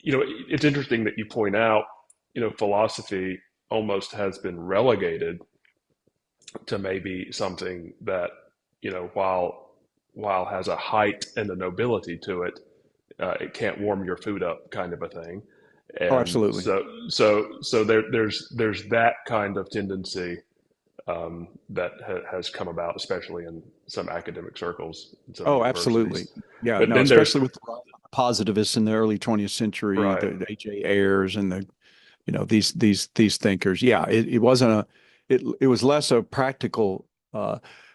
it's interesting that you point out, philosophy almost has been relegated to maybe something that, while has a height and a nobility to it, it can't warm your food up kind of a thing. Oh, And absolutely. so there's that kind of tendency that has come about, especially in some academic circles in some Oh, absolutely. universities. Yeah, But no, then there's especially with the rise of the positivists in the early 20th century, right, the H.A. Ayers and these thinkers. Yeah, it wasn't it was less a practical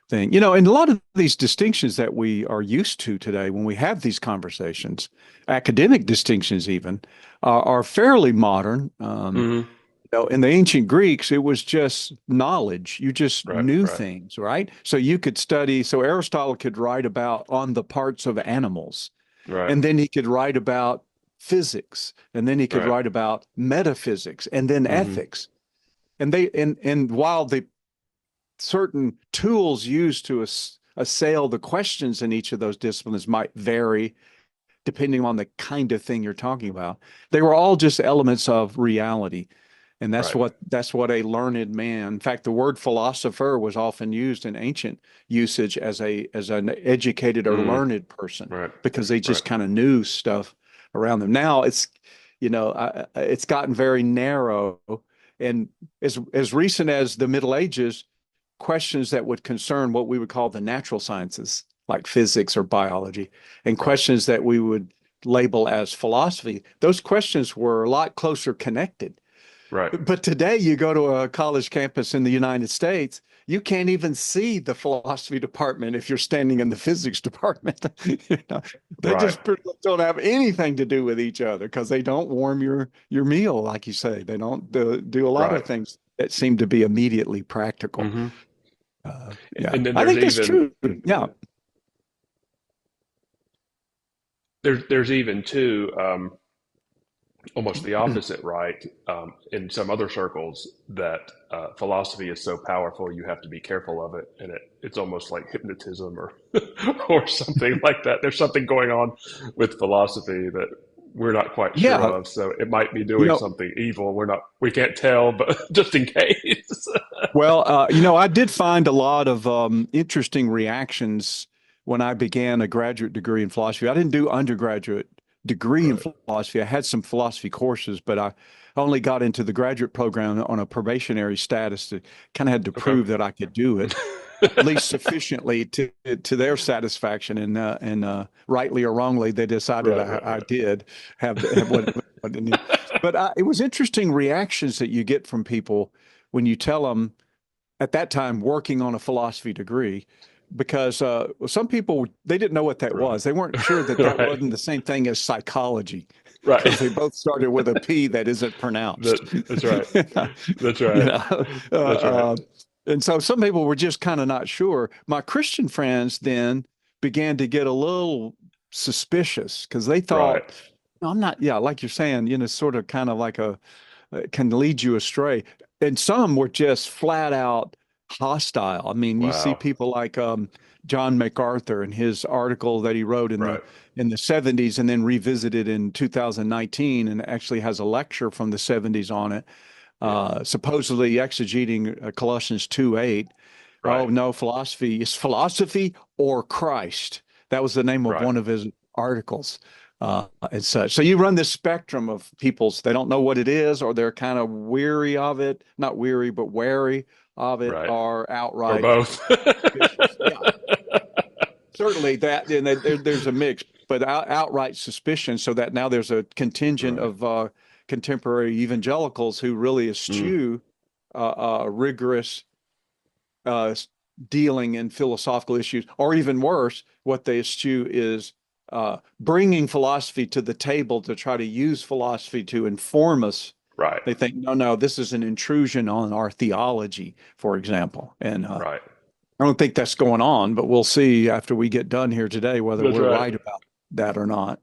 thing. And a lot of these distinctions that we are used to today when we have these conversations, academic distinctions even, are fairly modern. hmm In the ancient Greeks, it was just knowledge. You just right, knew right, things, right? So you could study. So Aristotle could write about on the parts of animals, right, and then he could write about physics, and then he could right. write about metaphysics, and then hmm ethics. And while the certain tools used to assail the questions in each of those disciplines might vary depending on the kind of thing you're talking about, they were all just elements of reality. And that's Right. what a learned man. In fact, the word philosopher was often used in ancient usage as an educated or Mm, learned person right, because they right. just kind of knew stuff around them. Now it's gotten very narrow, and as recent as the Middle Ages, questions that would concern what we would call the natural sciences, like physics or biology, and Right. questions that we would label as philosophy, those questions were a lot closer connected. Right. But today, you go to a college campus in the United States, you can't even see the philosophy department if you're standing in the physics department. You know, they Right. just don't have anything to do with each other because they don't warm your meal, like you say. They don't do a lot Right. of things that seem to be immediately practical. hmm Yeah, And then I there's think that's even true. Yeah. there's even too almost the opposite, right? In some other circles, that philosophy is so powerful you have to be careful of it, and it's almost like hypnotism or or something like that. There's something going on with philosophy that we're not quite sure Yeah. of, so it might be You doing know, something evil. We can't tell, but just in case. well, I did find a lot of interesting reactions when I began a graduate degree in philosophy. I didn't do undergraduate degree in Right. philosophy. I had some philosophy courses, but I only got into the graduate program on a probationary status to kind of had to Okay. prove that I could do it, at least sufficiently to their satisfaction. And rightly or wrongly, they decided Right. I Right. did have what it needed. But it was interesting reactions that you get from people when you tell them at that time working on a philosophy degree because some people they didn't know what that Right. was. They weren't sure that that Right. wasn't the same thing as psychology Right. because they both started with a P that isn't pronounced. That's right. That's you right. know, uh, That's right. uh, and so some people were just kind of not sure. My Christian friends then began to get a little suspicious because they Right. thought, "No, I'm not, yeah, like you're saying, sort of kind of like can lead you astray. And some were just flat out hostile. I mean, you see Wow. people like John MacArthur and his article that he wrote in the Right. in the 70s and then revisited in 2019 and actually has a lecture from the 70s on it, Yeah. supposedly exegeting Colossians 2:8. Right. Oh, no, philosophy is philosophy or Christ. That was the name of Right. one of his articles and such. So you run this spectrum of people's, they don't know what it is, or they're kind of weary of it, not weary, but wary of it, Right. or Or outright both. suspicious. Yeah, certainly that, and there's a mix, but outright suspicion, so that now there's a contingent Right. of contemporary evangelicals who really Mm. eschew rigorous uh, dealing in philosophical issues, or even worse, what they eschew is bringing philosophy to the table to try to use philosophy to inform us. Right. They think, no, no, this is an intrusion on our theology, for example. And Right. I don't think that's going on, but we'll see after we get done here today whether That's we're right. right about that or not.